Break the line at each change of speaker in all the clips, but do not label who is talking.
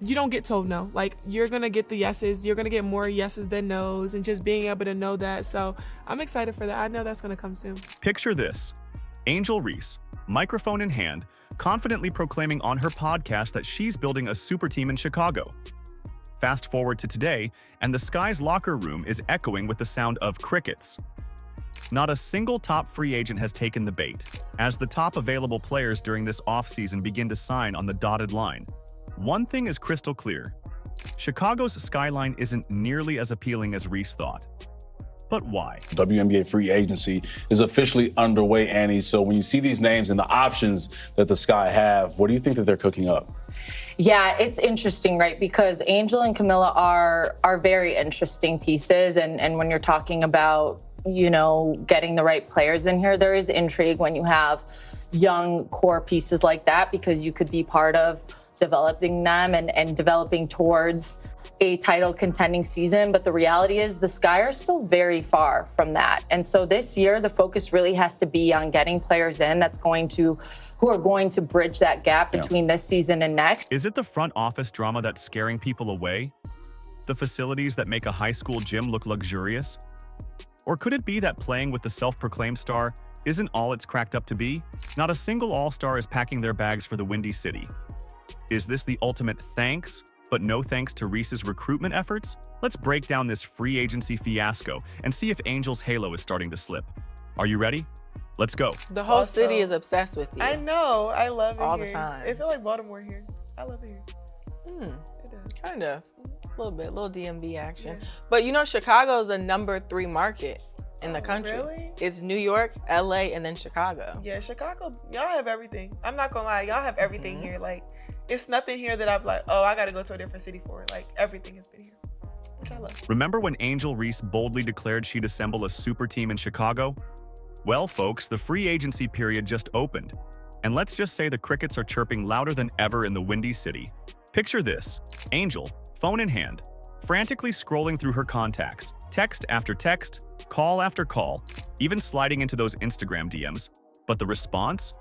you don't get told no. Like, you're going to get the yeses. You're going to get more yeses than nos, and just being able to know that. So I'm excited for that. I know that's going to come soon.
Picture this. Angel Reese, microphone in hand, confidently proclaiming on her podcast that she's building a super team in Chicago. Fast forward to today, and the Sky's locker room is echoing with the sound of crickets. Not a single top free agent has taken the bait, as the top available players during this offseason begin to sign on the dotted line. One thing is crystal clear. Chicago's skyline isn't nearly as appealing as Reese thought. But why?
WNBA free agency is officially underway, Annie. So when you see these names and the options that the Sky have, what do you think that they're cooking up?
Yeah, it's interesting, right? Because Angel and Camilla are very interesting pieces. And when you're talking about, getting the right players in here, there is intrigue when you have young core pieces like that, because you could be part of developing them and developing towards a title contending season. But the reality is the Sky are still very far from that. And so this year, the focus really has to be on getting players in who are going to bridge that gap between this season and next.
Is it the front office drama that's scaring people away? The facilities that make a high school gym look luxurious? Or could it be that playing with the self-proclaimed star isn't all it's cracked up to be? Not a single all-star is packing their bags for the Windy City. Is this the ultimate thanks, but no thanks to Reese's recruitment efforts? Let's break down this free agency fiasco and see if Angel's halo is starting to slip. Are you ready? Let's go.
The whole city is obsessed with you.
I know. I love it
all
here.
the time.
It feels like Baltimore here. I love it here. It does.
Kind of. A little bit, a little DMV action. Yeah. But Chicago is a number 3 market in the country.
Really?
It's New York, LA, and then Chicago.
Yeah, Chicago, y'all have everything. I'm not gonna lie, y'all have everything here. Like, it's nothing here that I'm like, oh, I gotta go to a different city for it. Like, everything has been here, which I love.
Remember when Angel Reese boldly declared she'd assemble a super team in Chicago? Well, folks, the free agency period just opened. And let's just say the crickets are chirping louder than ever in the Windy City. Picture this. Angel, phone in hand, frantically scrolling through her contacts, text after text, call after call, even sliding into those Instagram DMs. But the response?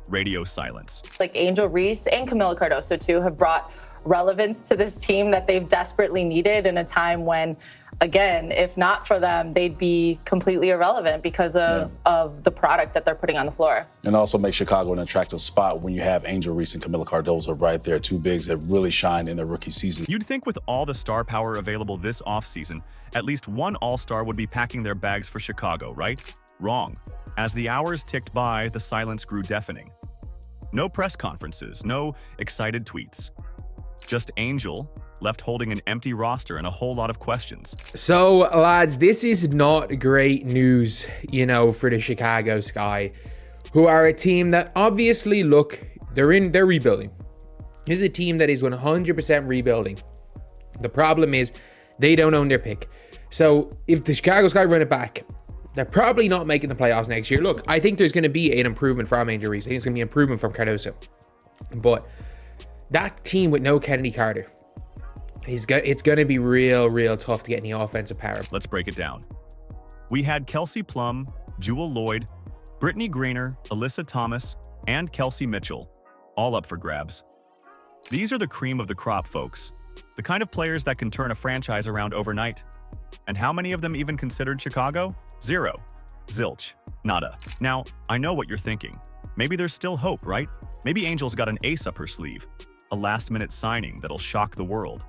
Radio silence.
Like Angel Reese and Camila Cardoso, too, have brought relevance to this team that they've desperately needed in a time when, again, if not for them, they'd be completely irrelevant because of the product that they're putting on the floor.
And also make Chicago an attractive spot when you have Angel Reese and Camila Cardoso right there, 2 bigs that really shined in their rookie season.
You'd think with all the star power available this offseason, at least one all-star would be packing their bags for Chicago, right? Wrong. As the hours ticked by, the silence grew deafening. No press conferences, no excited tweets. Just Angel, left holding an empty roster and a whole lot of questions.
So, lads, this is not great news, for the Chicago Sky, who are a team that obviously, they're rebuilding. This is a team that is 100% rebuilding. The problem is they don't own their pick. So, if the Chicago Sky run it back, they're probably not making the playoffs next year. Look, I think there's going to be an improvement from Angel Reese. I think it's going to be an improvement from Cardoso. But that team with no Kennedy Carter, it's going to be real tough to get any offensive power.
Let's break it down. We had Kelsey Plum, Jewel Lloyd, Brittany Greener, Alyssa Thomas, and Kelsey Mitchell, all up for grabs. These are the cream of the crop, folks. The kind of players that can turn a franchise around overnight. And how many of them even considered Chicago? 0. Zilch. Nada. Now, I know what you're thinking. Maybe there's still hope, right? Maybe Angel's got an ace up her sleeve. A last-minute signing that'll shock the world.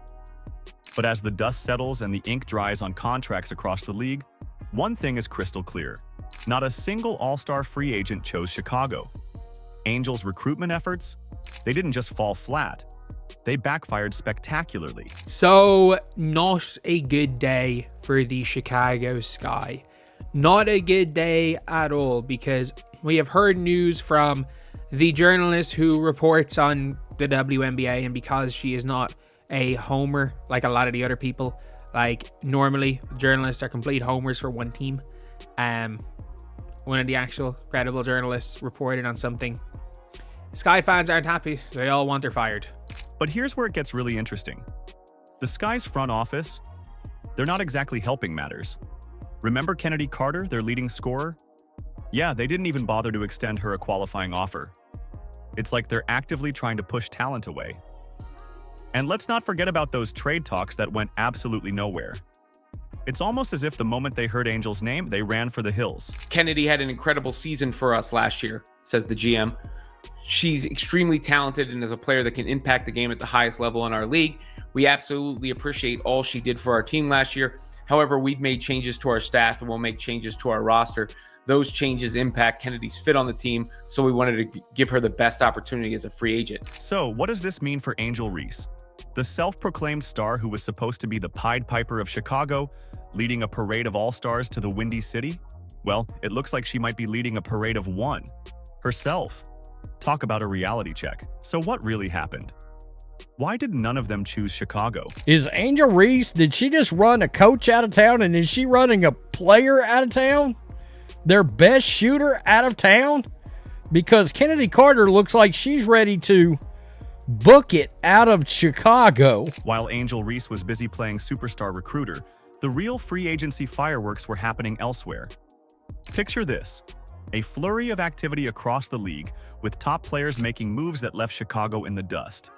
But as the dust settles and the ink dries on contracts across the league, one thing is crystal clear. Not a single all-star free agent chose Chicago. Angel's recruitment efforts? They didn't just fall flat. They backfired spectacularly.
So, not a good day for the Chicago Sky. Not a good day at all, because we have heard news from the journalist who reports on the WNBA, and because she is not a homer like a lot of the other people, like normally journalists are complete homers for one team. One of the actual credible journalists reported on something. Sky fans aren't happy. They all want her fired.
But here's where it gets really interesting. The Sky's front office, they're not exactly helping matters. Remember Kennedy Carter, their leading scorer? Yeah, they didn't even bother to extend her a qualifying offer. It's like they're actively trying to push talent away. And let's not forget about those trade talks that went absolutely nowhere. It's almost as if the moment they heard Angel's name, they ran for the hills.
Kennedy had an incredible season for us last year, says the GM. She's extremely talented and is a player that can impact the game at the highest level in our league. We absolutely appreciate all she did for our team last year. However, we've made changes to our staff and we'll make changes to our roster. Those changes impact Kennedy's fit on the team, so we wanted to give her the best opportunity as a free agent.
So, what does this mean for Angel Reese? The self-proclaimed star who was supposed to be the Pied Piper of Chicago, leading a parade of all-stars to the Windy City? Well, it looks like she might be leading a parade of one. Herself. Talk about a reality check. So what really happened? Why did none of them choose Chicago?
Is Angel Reese, did she just run a coach out of town, and is she running a player out of town? Their best shooter out of town? Because Kennedy Carter looks like she's ready to book it out of Chicago.
While Angel Reese was busy playing superstar recruiter, the real free agency fireworks were happening elsewhere. Picture this: a flurry of activity across the league, with top players making moves that left Chicago in the dust.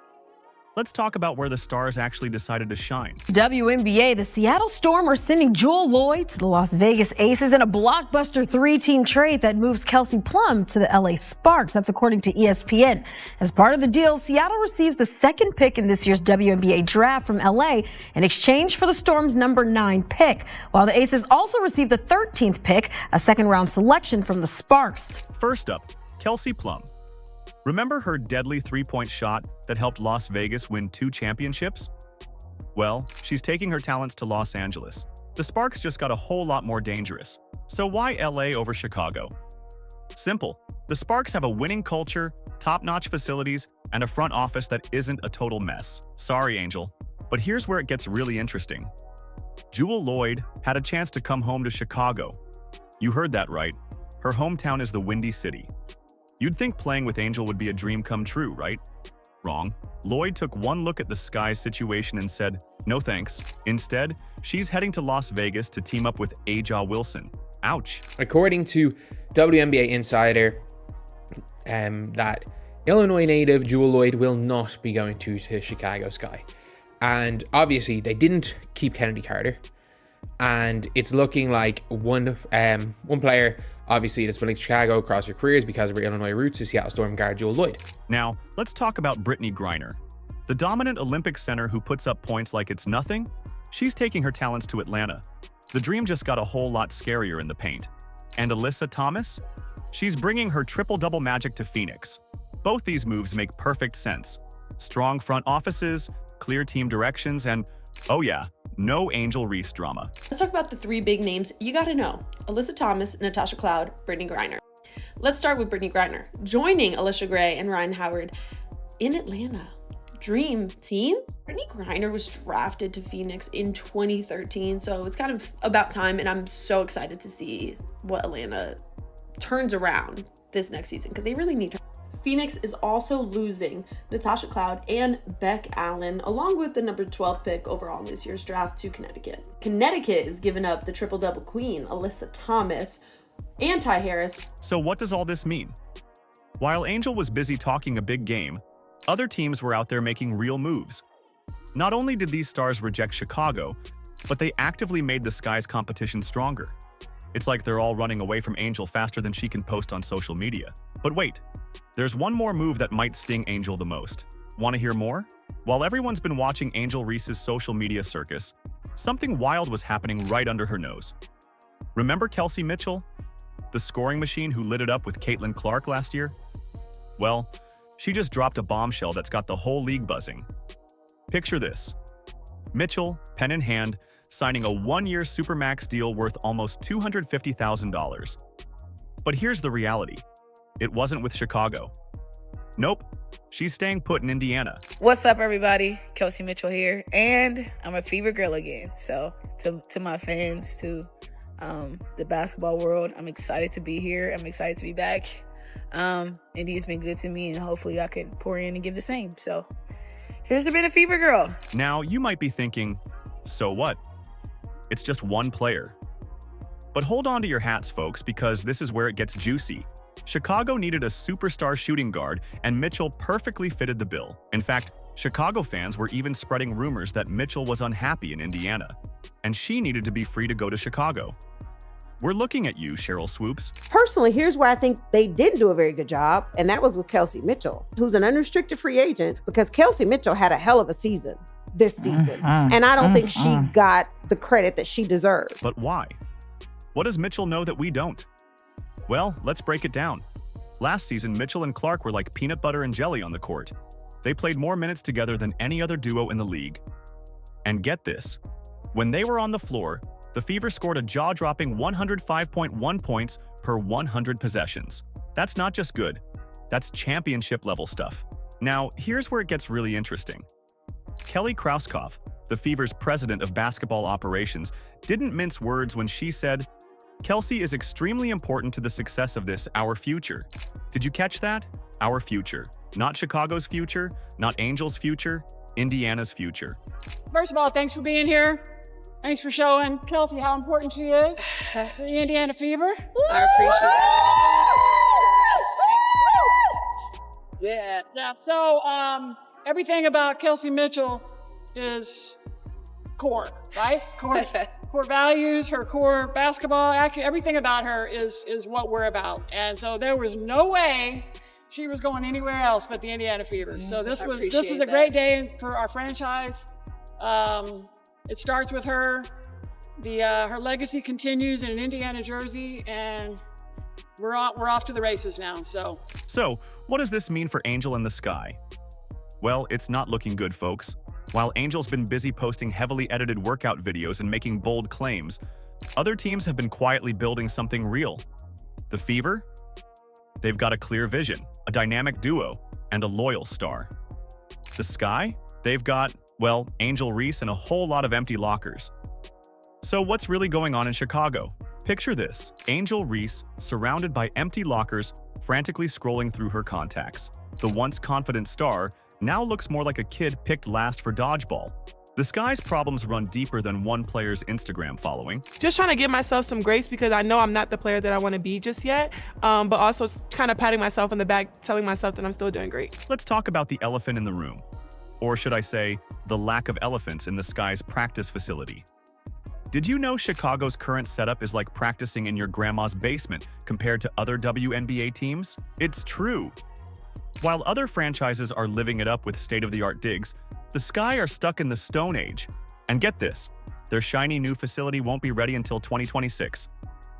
Let's talk about where the stars actually decided to shine.
WNBA, the Seattle Storm are sending Jewell Loyd to the Las Vegas Aces in a blockbuster three-team trade that moves Kelsey Plum to the LA Sparks. That's according to ESPN. As part of the deal, Seattle receives the second pick in this year's WNBA draft from LA in exchange for the Storm's number 9 pick, while the Aces also receive the 13th pick, a second-round selection from the Sparks.
First up, Kelsey Plum. Remember her deadly three-point shot that helped Las Vegas win 2 championships? Well, she's taking her talents to Los Angeles. The Sparks just got a whole lot more dangerous. So why LA over Chicago? Simple. The Sparks have a winning culture, top-notch facilities, and a front office that isn't a total mess. Sorry, Angel. But here's where it gets really interesting. Jewell Loyd had a chance to come home to Chicago. You heard that right. Her hometown is the Windy City. You'd think playing with Angel would be a dream come true, right? Wrong. Loyd took one look at the Sky's situation and said, no thanks. Instead, she's heading to Las Vegas to team up with Aja Wilson. Ouch.
According to WNBA Insider, that Illinois native Jewell Loyd will not be going to Chicago Sky. And obviously, they didn't keep Kennedy Carter. And it's looking like one player, obviously, that's been in Chicago across her careers because of her Illinois roots, is Seattle Storm guard Jewell Loyd.
Now, let's talk about Brittany Griner. The dominant Olympic center who puts up points like it's nothing? She's taking her talents to Atlanta. The dream just got a whole lot scarier in the paint. And Alyssa Thomas? She's bringing her triple-double magic to Phoenix. Both these moves make perfect sense. Strong front offices, clear team directions, and, oh yeah, no Angel Reese drama.
Let's talk about the 3 big names you gotta know: Alyssa Thomas, Natasha Cloud, Brittany Griner. Let's start with Brittany Griner, joining Alicia Gray and Ryan Howard in Atlanta. Dream team? Brittany Griner was drafted to Phoenix in 2013, so it's kind of about time, and I'm so excited to see what Atlanta turns around this next season, because they really need her. Phoenix is also losing Natasha Cloud and Beck Allen, along with the number 12 pick overall in this year's draft, to Connecticut. Connecticut is giving up the triple-double queen, Alyssa Thomas, and Ty Harris.
So what does all this mean? While Angel was busy talking a big game, other teams were out there making real moves. Not only did these stars reject Chicago, but they actively made the Sky's competition stronger. It's like they're all running away from Angel faster than she can post on social media. But wait, there's one more move that might sting Angel the most. Want to hear more? While everyone's been watching Angel Reese's social media circus, something wild was happening right under her nose. Remember Kelsey Mitchell, the scoring machine who lit it up with Caitlin Clark last year? Well, she just dropped a bombshell that's got the whole league buzzing. Picture this. Mitchell, pen in hand, signing a 1-year Supermax deal worth almost $250,000. But here's the reality. It wasn't with Chicago. Nope, she's staying put in Indiana.
What's up, everybody? Kelsey Mitchell here, and I'm a Fever girl again. So to my fans, to the basketball world, I'm excited to be here. I'm excited to be back. Indy's been good to me, and hopefully I could pour in and give the same. So here's to being a Fever girl.
Now, you might be thinking, so what? It's just one player. But hold on to your hats, folks, because this is where it gets juicy. Chicago needed a superstar shooting guard, and Mitchell perfectly fitted the bill. In fact, Chicago fans were even spreading rumors that Mitchell was unhappy in Indiana, and she needed to be free to go to Chicago. We're looking at you, Cheryl Swoops.
Personally, here's where I think they didn't do a very good job, and that was with Kelsey Mitchell, who's an unrestricted free agent, because Kelsey Mitchell had a hell of a season this season, and I don't think she got the credit that she deserved.
But why? What does Mitchell know that we don't? Well, let's break it down. Last season, Mitchell and Clark were like peanut butter and jelly on the court. They played more minutes together than any other duo in the league. And get this, when they were on the floor, the Fever scored a jaw-dropping 105.1 points per 100 possessions. That's not just good, that's championship-level stuff. Now, here's where it gets really interesting. Kelly Krauskopf, the Fever's president of basketball operations, didn't mince words when she said, "Kelsey is extremely important to the success of this, our future." Did you catch that? Our future. Not Chicago's future, not Angel's future, Indiana's future.
First of all, thanks for being here. Thanks for showing Kelsey how important she is to the Indiana Fever.
I appreciate
it. Yeah. So, everything about Kelsey Mitchell is core, right? Core values, her core basketball, everything about her is what we're about. And so there was no way she was going anywhere else but the Indiana Fever. So this is a great day for our franchise. It starts with her. Her legacy continues in an Indiana jersey, and we're off to the races now.
So, what does this mean for Angel in the Sky? Well, it's not looking good, folks. While Angel's been busy posting heavily edited workout videos and making bold claims, other teams have been quietly building something real. The Fever? They've got a clear vision, a dynamic duo, and a loyal star. The Sky? They've got, well, Angel Reese and a whole lot of empty lockers. So what's really going on in Chicago? Picture this, Angel Reese surrounded by empty lockers, frantically scrolling through her contacts. The once confident star now looks more like a kid picked last for dodgeball. The Sky's problems run deeper than one player's Instagram following.
Just trying to give myself some grace because I know I'm not the player that I want to be just yet, but also kind of patting myself on the back, telling myself that I'm still doing great.
Let's talk about the elephant in the room. Or should I say, the lack of elephants in the Sky's practice facility. Did you know Chicago's current setup is like practicing in your grandma's basement compared to other WNBA teams? It's true. While other franchises are living it up with state-of-the-art digs, the Sky are stuck in the Stone Age. And get this, their shiny new facility won't be ready until 2026.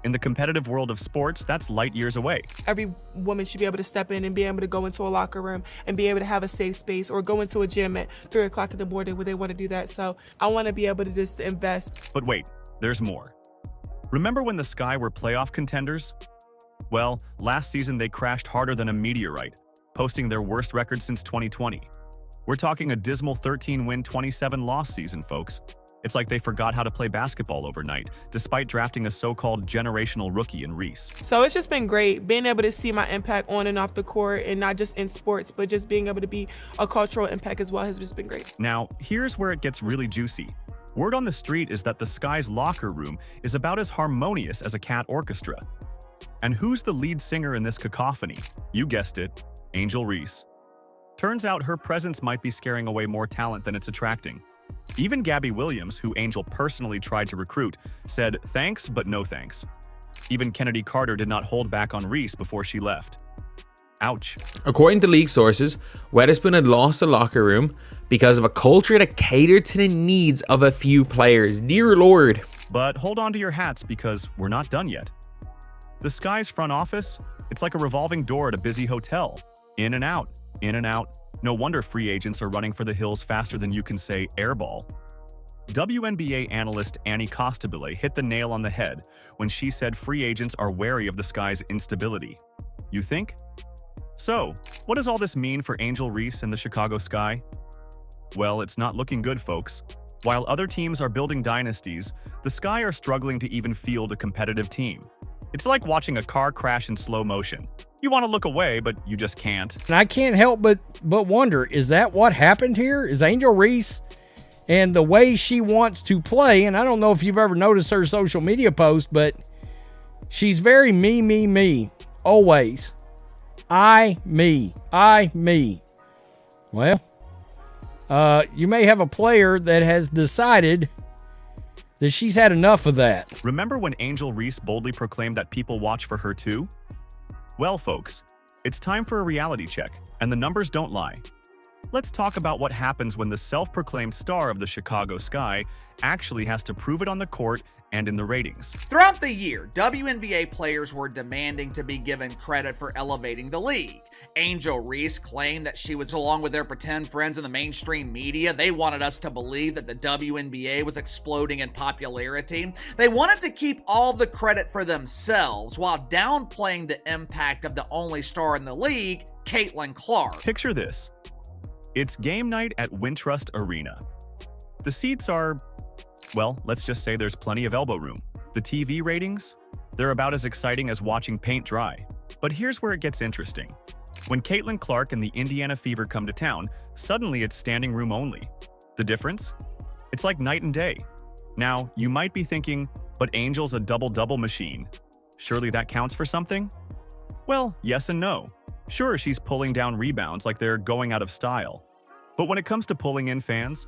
In the competitive world of sports, that's light years away.
Every woman should be able to step in and be able to go into a locker room and be able to have a safe space, or go into a gym at 3 o'clock in the morning where they want to do that. So I want to be able to just invest.
But wait, there's more. Remember when the Sky were playoff contenders? Well, last season they crashed harder than a meteorite, posting their worst record since 2020. We're talking a dismal 13-win, 27-loss season, folks. It's like they forgot how to play basketball overnight, despite drafting a so-called generational rookie in Reese.
So it's just been great being able to see my impact on and off the court, and not just in sports, but just being able to be a cultural impact as well has just been great.
Now, here's where it gets really juicy. Word on the street is that the Sky's locker room is about as harmonious as a cat orchestra. And who's the lead singer in this cacophony? You guessed it, Angel Reese. Turns out her presence might be scaring away more talent than it's attracting. Even Gabby Williams, who Angel personally tried to recruit, said thanks but no thanks. Even Kennedy Carter did not hold back on Reese before she left. Ouch.
According to league sources, Weatherspoon had lost the locker room because of a culture that catered to the needs of a few players. Dear Lord.
But hold on to your hats because we're not done yet. The Sky's front office, it's like a revolving door at a busy hotel. In and out, in and out. No wonder free agents are running for the hills faster than you can say airball. WNBA analyst Annie Costabile hit the nail on the head when she said free agents are wary of the Sky's instability. You think? So, what does all this mean for Angel Reese and the Chicago Sky? Well, it's not looking good, folks. While other teams are building dynasties, the Sky are struggling to even field a competitive team. It's like watching a car crash in slow motion. You want to look away, but you just can't.
And I can't help but wonder, is that what happened here? Is Angel Reese and the way she wants to play, and I don't know if you've ever noticed her social media post, but she's very me, always. I, me. Well, you may have a player that has decided that she's had enough of that.
Remember when Angel Reese boldly proclaimed that people watch for her too? Well, folks, it's time for a reality check, and the numbers don't lie. Let's talk about what happens when the self-proclaimed star of the Chicago Sky actually has to prove it on the court and in the ratings.
Throughout the year, WNBA players were demanding to be given credit for elevating the league. Angel Reese claimed that she was along with their pretend friends in the mainstream media. They wanted us to believe that the WNBA was exploding in popularity. They wanted to keep all the credit for themselves while downplaying the impact of the only star in the league, Caitlin Clark.
Picture this. It's game night at Wintrust Arena. The seats are, well, let's just say there's plenty of elbow room. The TV ratings? They're about as exciting as watching paint dry. But here's where it gets interesting. When Caitlin Clark and the Indiana Fever come to town, suddenly it's standing room only. The difference? It's like night and day. Now, you might be thinking, but Angel's a double-double machine. Surely that counts for something? Well, yes and no. Sure, she's pulling down rebounds like they're going out of style. But when it comes to pulling in fans,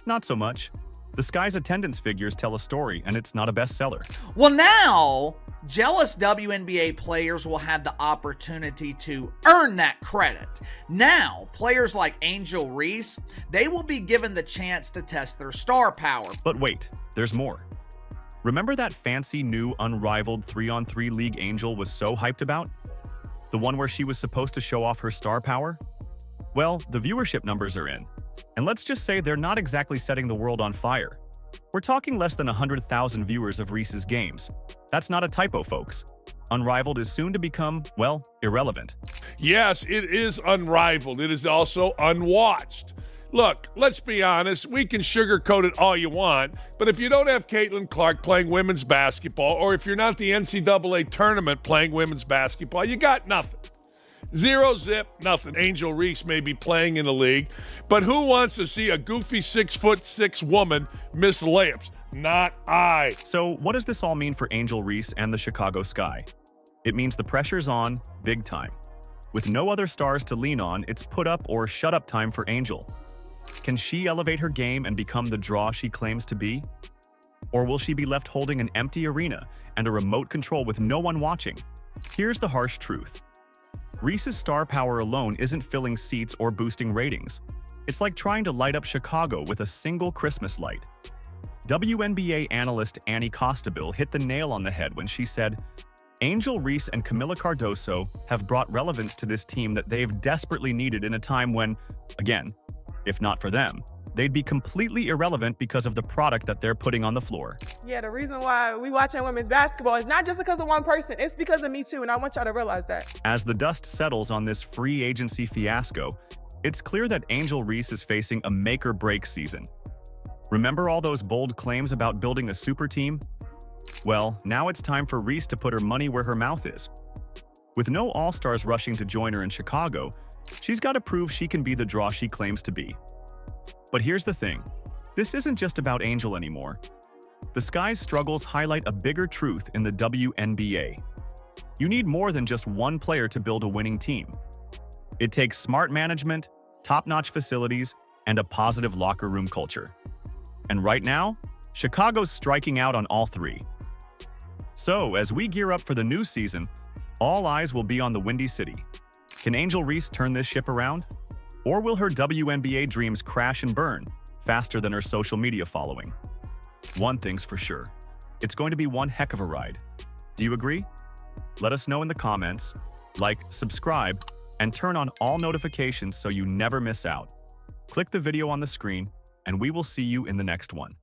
not so much. The Sky's attendance figures tell a story, and it's not a bestseller.
Well, now, jealous WNBA players will have the opportunity to earn that credit. Now, players like Angel Reese, they will be given the chance to test their star power.
But wait, there's more. Remember that fancy new unrivaled 3-on-3 league Angel was so hyped about? The one where she was supposed to show off her star power? Well, the viewership numbers are in. And let's just say they're not exactly setting the world on fire. We're talking less than 100,000 viewers of Reese's games. That's not a typo, folks. Unrivaled is soon to become, well, irrelevant.
Yes, it is unrivaled. It is also unwatched. Look, let's be honest, we can sugarcoat it all you want, but if you don't have Caitlin Clark playing women's basketball, or if you're not the NCAA tournament playing women's basketball, you got nothing. Zero zip, nothing. Angel Reese may be playing in the league, but who wants to see a goofy 6'6" woman miss layups? Not I.
So what does this all mean for Angel Reese and the Chicago Sky? It means the pressure's on, big time. With no other stars to lean on, it's put up or shut up time for Angel. Can she elevate her game and become the draw she claims to be? Or will she be left holding an empty arena and a remote control with no one watching? Here's the harsh truth. Reese's star power alone isn't filling seats or boosting ratings. It's like trying to light up Chicago with a single Christmas light. WNBA analyst Annie Costabile hit the nail on the head when she said, Angel Reese and Camila Cardoso have brought relevance to this team that they've desperately needed in a time when, again, if not for them, they'd be completely irrelevant because of the product that they're putting on the floor.
Yeah, the reason why we watching women's basketball is not just because of one person. It's because of me too, and I want y'all to realize that.
As the dust settles on this free agency fiasco, it's clear that Angel Reese is facing a make-or-break season. Remember all those bold claims about building a super team? Well, now it's time for Reese to put her money where her mouth is. With no all-stars rushing to join her in Chicago, she's got to prove she can be the draw she claims to be. But here's the thing. This isn't just about Angel anymore. The Sky's struggles highlight a bigger truth in the WNBA. You need more than just one player to build a winning team. It takes smart management, top-notch facilities, and a positive locker room culture. And right now, Chicago's striking out on all three. So, as we gear up for the new season, all eyes will be on the Windy City. Can Angel Reese turn this ship around? Or will her WNBA dreams crash and burn faster than her social media following? One thing's for sure. It's going to be one heck of a ride. Do you agree? Let us know in the comments, like, subscribe, and turn on all notifications so you never miss out. Click the video on the screen, and we will see you in the next one.